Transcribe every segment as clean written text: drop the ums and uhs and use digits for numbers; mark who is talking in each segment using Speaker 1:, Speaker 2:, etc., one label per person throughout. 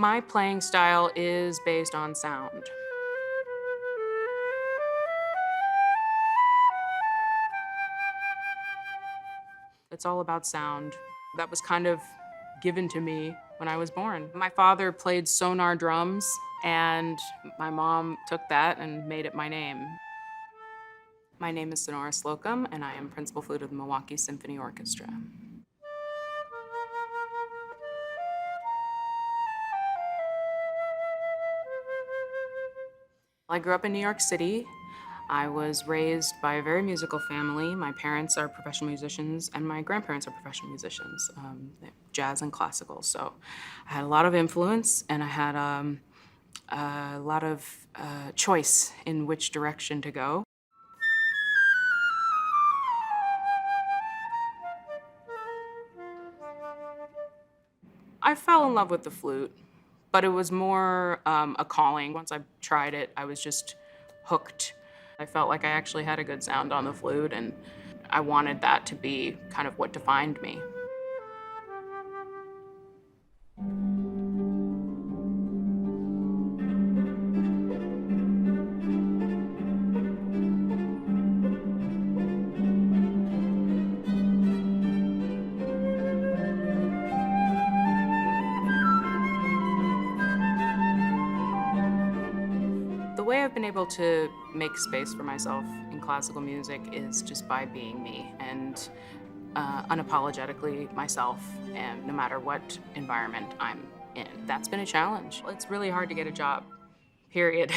Speaker 1: My playing style is based on sound. It's all about sound. That was kind of given to me when I was born. My father played sonar drums, and my mom took that and made it my name. My name is Sonora Slocum, and I am principal flute of the Milwaukee Symphony Orchestra. I grew up in New York City. I was raised by a very musical family. My parents are professional musicians, and my grandparents are professional musicians, jazz and classical. So I had a lot of influence, and I had a lot of choice in which direction to go. I fell in love with the flute, but it was more a calling. Once I tried it, I was just hooked. I felt like I actually had a good sound on the flute, and I wanted that to be kind of what defined me. The way I've been able to make space for myself in classical music is just by being me and unapologetically myself, and no matter what environment I'm in. That's been a challenge. It's really hard to get a job, period.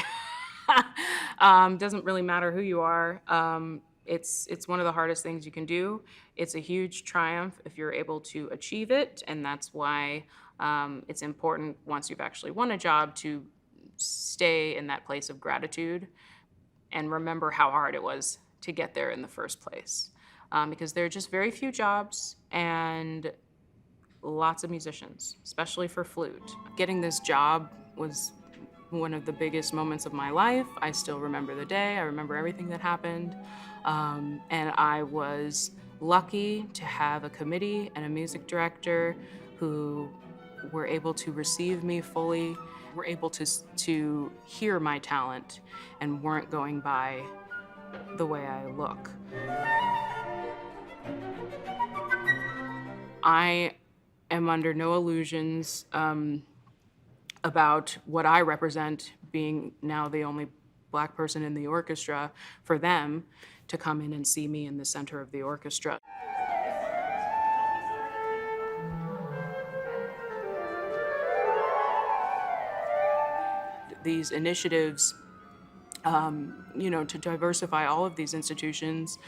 Speaker 1: Doesn't really matter who you are. It's one of the hardest things you can do. It's a huge triumph if you're able to achieve it, and that's why it's important once you've actually won a job to stay in that place of gratitude and remember how hard it was to get there in the first place. Because there are just very few jobs and lots of musicians, especially for flute. Getting this job was one of the biggest moments of my life. I still remember the day. I remember everything that happened. And I was lucky to have a committee and a music director who were able to receive me fully, were able to hear my talent, and weren't going by the way I look. I am under no illusions about what I represent, being now the only Black person in the orchestra, for them to come in and see me in the center of the orchestra. These initiatives, to diversify all of these institutions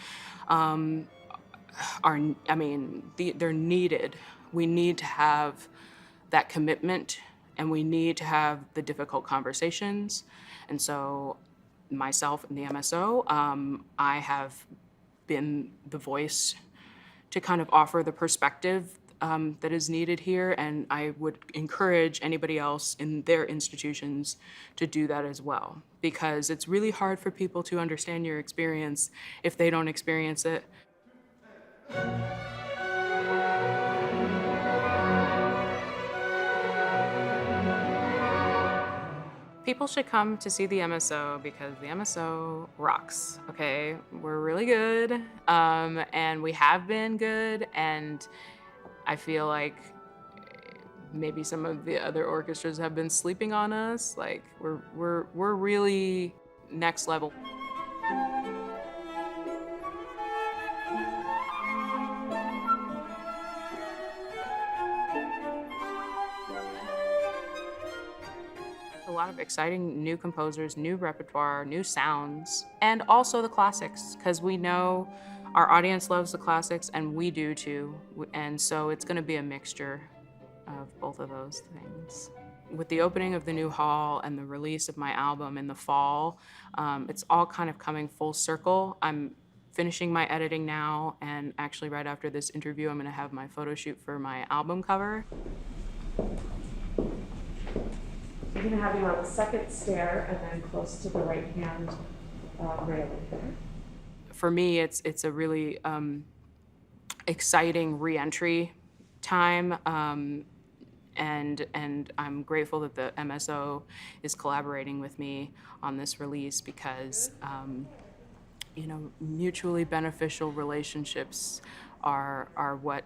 Speaker 1: they're needed. We need to have that commitment, and we need to have the difficult conversations. And so myself and the MSO, I have been the voice to kind of offer the perspective that is needed here, and I would encourage anybody else in their institutions to do that as well, because it's really hard for people to understand your experience if they don't experience it. People should come to see the MSO because the MSO rocks, okay? We're really good, and we have been good, and I feel like maybe some of the other orchestras have been sleeping on us. Like, we're really next level. A lot of exciting new composers, new repertoire, new sounds, and also the classics, because we know our audience loves the classics and we do too. And so it's going to be a mixture of both of those things. With the opening of the new hall and the release of my album in the fall, it's all kind of coming full circle. I'm finishing my editing now, and actually right after this interview, I'm going to have my photo shoot for my album cover. You're going to have you on the second stair and then close to the right-hand railing there. For me, it's a really exciting re-entry time. And I'm grateful that the MSO is collaborating with me on this release because mutually beneficial relationships are what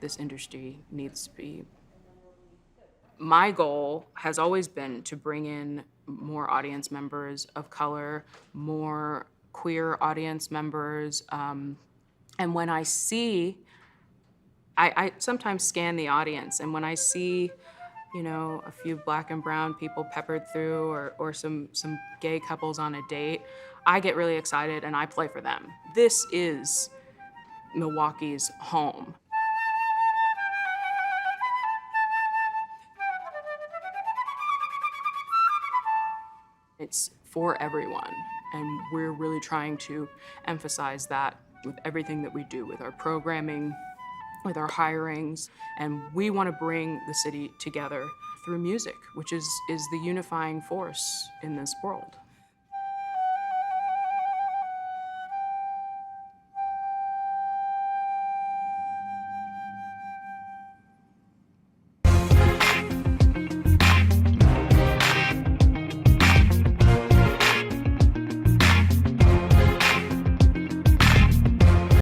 Speaker 1: this industry needs to be. My goal has always been to bring in more audience members of color, more queer audience members, and when I see, I sometimes scan the audience, and when I see, a few black and brown people peppered through, or some gay couples on a date, I get really excited and I play for them. This is Milwaukee's home. It's for everyone, and we're really trying to emphasize that with everything that we do, with our programming, with our hirings, and we want to bring the city together through music, which is the unifying force in this world.